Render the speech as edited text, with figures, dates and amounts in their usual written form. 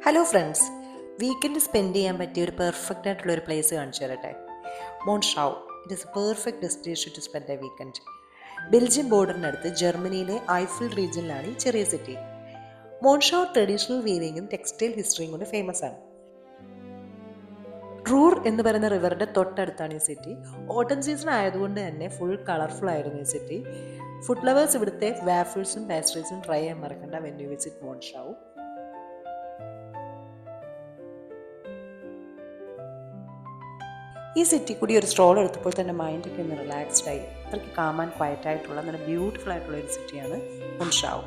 Hello friends, weekend spend ചെയ്യാൻ പറ്റിയ ഒരു പെർഫെക്റ്റ് ആയിട്ടുള്ള ഒരു പ്ലേസ് കാണിച്ചു തരട്ടെ. Monschau. It is a perfect destination to spend a weekend. Belgium ബോർഡറിനടുത്ത് ജർമ്മനിയിലെ ഐഫിൽ റീജിയനിലാണ് ഈ ചെറിയ സിറ്റി. മോൺഷാവ് ട്രഡീഷണൽ വീവിങ്ങും ടെക്സ്റ്റൈൽ ഹിസ്റ്ററിയും കൊണ്ട് ഫേമസ് ആണ്. റൂർ എന്ന് പറയുന്ന റിവറിന്റെ തൊട്ടടുത്താണ് ഈ സിറ്റി. ഓട്ടം സീസൺ ആയതുകൊണ്ട് തന്നെ ഫുൾ കളർഫുൾ ആയിരുന്നു ഈ സിറ്റി. ഫുഡ് ലവേഴ്സ് ഇവിടുത്തെ വാഫിൾസും പാസ്ട്രീസും ട്രൈ ചെയ്യാൻ മറക്കണ്ട വെൻ യു വിസിറ്റ് മോൺഷാവ്. ഈ സിറ്റി കൂടി ഒരു സ്ട്രോൾ എടുത്തപ്പോൾ തന്നെ മൈൻഡൊക്കെ ഒന്ന് റിലാക്സ്ഡ് ആയി. അത്രയ്ക്ക് കാം ആൻഡ് ക്വയറ്റ് ആയിട്ടുള്ള നല്ല ബ്യൂട്ടിഫുൾ ആയിട്ടുള്ള ഒരു സിറ്റിയാണ് മോൺഷാവ്.